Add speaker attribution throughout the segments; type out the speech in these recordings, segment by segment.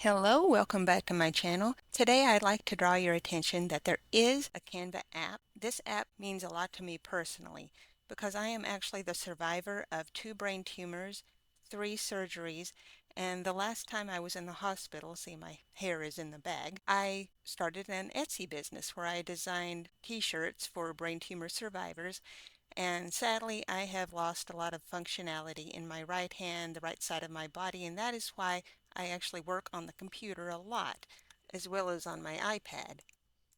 Speaker 1: Hello, welcome back to my channel. Today I'd like to draw your attention that there is a Canva app. This app means a lot to me personally because I am actually the survivor of 2 brain tumors, 3 surgeries, and the last time I was in the hospital, see my hair is in the bag, I started an Etsy business where I designed t-shirts for brain tumor survivors. And sadly, I have lost a lot of functionality in my right hand, the right side of my body, and that is why I actually work on the computer a lot, as well as on my iPad.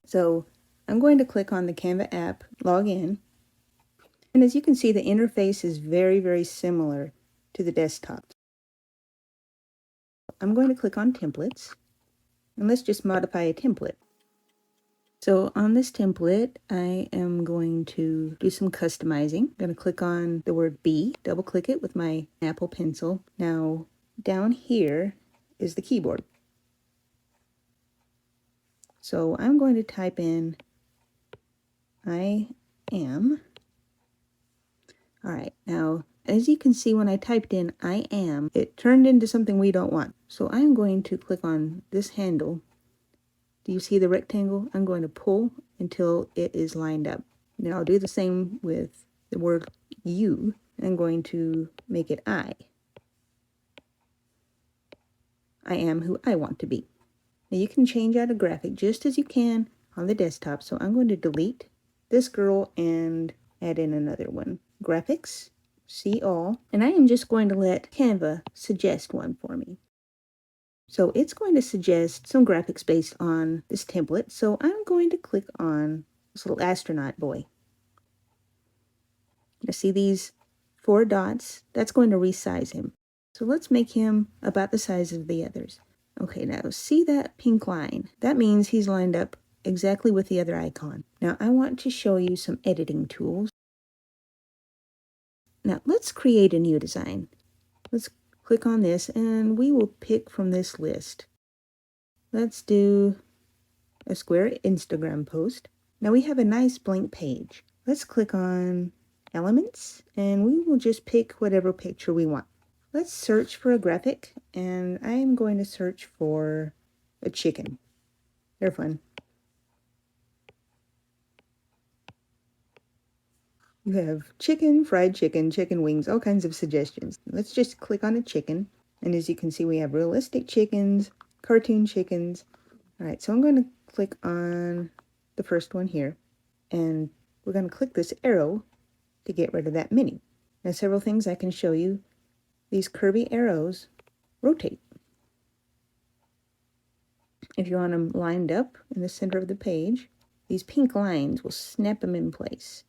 Speaker 1: So I'm going to click on the Canva app, log in, and as you can see, the interface is very similar to the desktop. I'm going to click on templates, and let's just modify a template. So on this template, I am going to do some customizing. I'm going to click on the word B, double click it with my Apple Pencil. Now down here is the keyboard. So I'm going to type in I am. All right, now as you can see, when I typed in I am, it turned into something we don't want. So I'm going to click on this handle. Do you see the rectangle? I'm going to pull until it is lined up. Now I'll do the same with the word you. I'm going to make it I. I am who I want to be. Now you can change out a graphic just as you can on the desktop. So I'm going to delete this girl and add in another one. Graphics, see all. And I am just going to let Canva suggest one for me. So it's going to suggest some graphics based on this template. So I'm going to click on this little astronaut boy. Now see these 4 dots? That's going to resize him. So let's make him about the size of the others. Okay, now see that pink line? That means he's lined up exactly with the other icon. Now I want to show you some editing tools. Now let's create a new design. Let's click on this and we will pick from this list. Let's do a square Instagram post. Now we have a nice blank page. Let's click on elements and we will just pick whatever picture we want. Let's search for a graphic and I am going to search for a chicken. They're fun. You have chicken, fried chicken, chicken wings, all kinds of suggestions. Let's just click on a chicken. And as you can see, we have realistic chickens, cartoon chickens. All right, so I'm going to click on the first one here. And we're going to click this arrow to get rid of that mini. Now, several things I can show you. These curvy arrows rotate. If you want them lined up in the center of the page, these pink lines will snap them in place.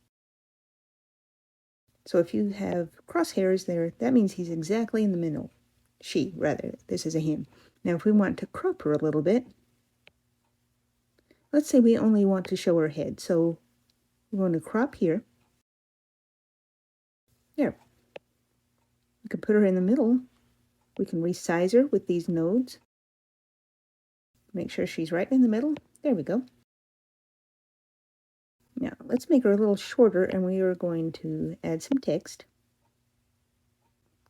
Speaker 1: So if you have crosshairs there, that means he's exactly in the middle. She, rather. This is a him. Now, if we want to crop her a little bit, let's say we only want to show her head. So we're going to crop here. There. We can put her in the middle. We can resize her with these nodes. Make sure she's right in the middle. There we go. Now, let's make her a little shorter, and we are going to add some text.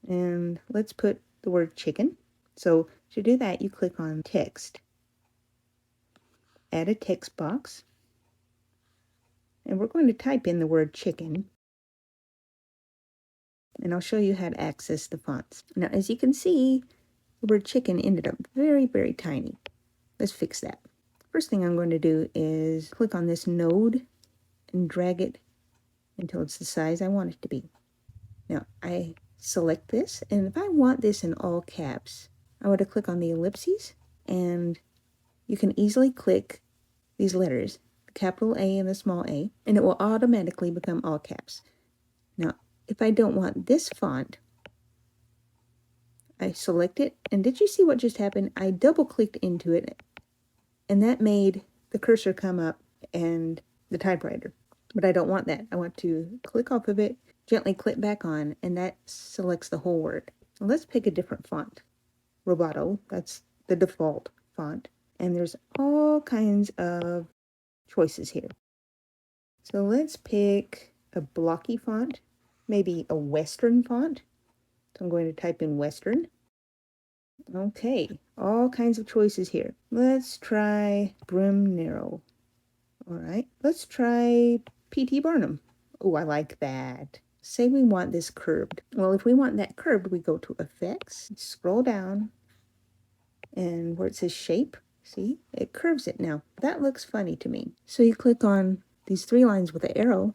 Speaker 1: And let's put the word chicken. So to do that, you click on text. Add a text box. And we're going to type in the word chicken. And I'll show you how to access the fonts. Now, as you can see, the word chicken ended up very tiny. Let's fix that. First thing I'm going to do is click on this node and drag it until it's the size I want it to be. Now, I select this, and if I want this in all caps, I want to click on the ellipses, and you can easily click these letters, the capital A and the small a, and it will automatically become all caps. Now, if I don't want this font, I select it, and did you see what just happened? I double-clicked into it, and that made the cursor come up and the typewriter. But I don't want that. I want to click off of it, gently click back on, and that selects the whole word. Now let's pick a different font. Roboto, that's the default font. And there's all kinds of choices here. So let's pick a blocky font, maybe a Western font. So I'm going to type in Western.
Speaker 2: Okay, all kinds of choices here. Let's try Brim Narrow. All right, let's try P.T. Barnum. Oh, I like that. Say we want this curved. Well, if we want that curved, we go to Effects, scroll down, and where it says Shape, see, it curves it now. That looks funny to me. So you click on these three lines with the arrow,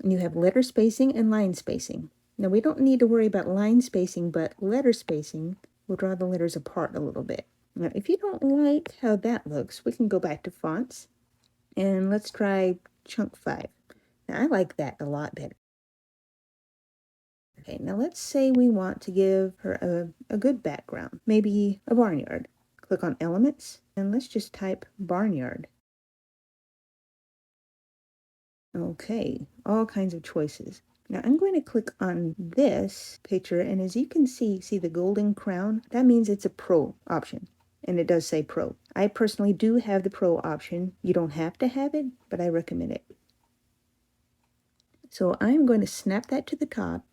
Speaker 2: and you have letter spacing and line spacing. Now, we don't need to worry about line spacing, but letter spacing will draw the letters apart a little bit. Now, if you don't like how that looks, we can go back to fonts, and let's try Chunk 5. Now, I like that a lot better. Okay, now let's say we want to give her a good background, maybe a barnyard. Click on Elements, and let's just type barnyard. Okay, all kinds of choices. Now I'm going to click on this picture, and as you can see the golden crown? That means it's a Pro option, and it does say Pro. I personally do have the Pro option. You don't have to have it, but I recommend it. So I'm going to snap that to the top,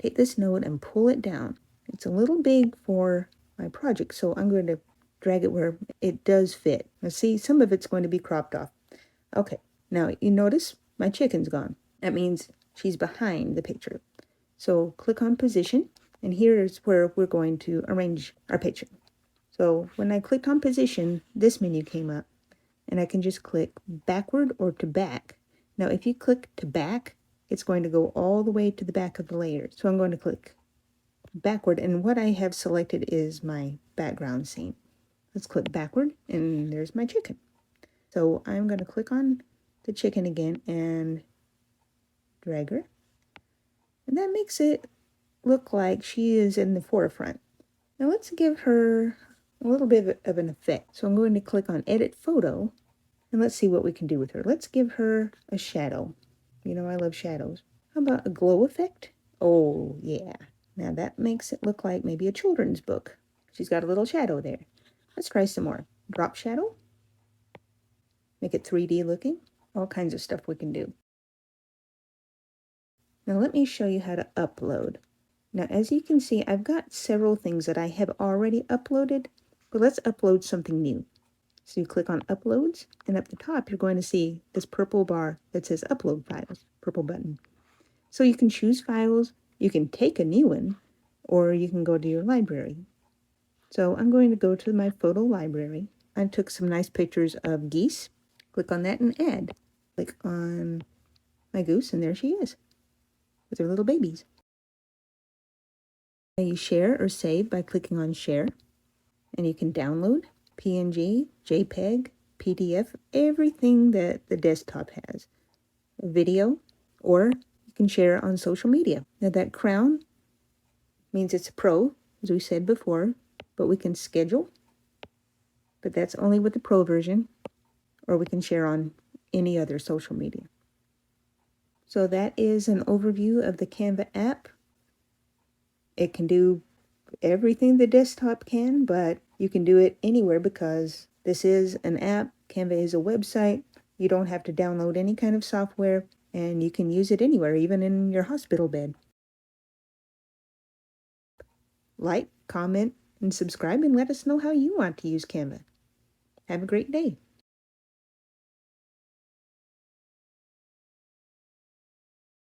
Speaker 2: take this node and pull it down. It's a little big for my project, so I'm going to drag it where it does fit. Now see, some of it's going to be cropped off. Okay, now you notice my chicken's gone. That means she's behind the picture. So click on position, and here's where we're going to arrange our picture. So when I clicked on position, this menu came up, and I can just click backward or to back. Now if you click to back, it's going to go all the way to the back of the layer. So I'm going to click backward, and what I have selected is my background scene. Let's click backward, and there's my chicken. So I'm going to click on the chicken again and drag her, and that makes it look like she is in the forefront. Now let's give her a little bit of an effect. So I'm going to click on Edit Photo, and let's see what we can do with her. Let's give her a shadow. You know I love shadows. How about a glow effect? Oh, yeah. Now that makes it look like maybe a children's book. She's got a little shadow there. Let's try some more. Drop shadow. Make it 3D looking. All kinds of stuff we can do. Now let me show you how to upload. Now as you can see, I've got several things that I have already uploaded, but let's upload something new. So you click on Uploads, and up the top you're going to see this purple bar that says Upload Files, purple button. So you can choose files, you can take a new one, or you can go to your library. So I'm going to go to my photo library. I took some nice pictures of geese. Click on that and add. Click on my goose, and there she is with her little babies. Now you share or save by clicking on Share, and you can download PNG, JPEG, PDF, everything that the desktop has. A video, or you can share on social media. Now that crown means it's a Pro, as we said before, but we can schedule, but that's only with the Pro version, or we can share on any other social media. So that is an overview of the Canva app. It can do everything the desktop can, but you can do it anywhere because this is an app. Canva is a website. You don't have to download any kind of software, and you can use it anywhere, even in your hospital bed. Like, comment, and subscribe, and let us know how you want to use Canva. Have a great day.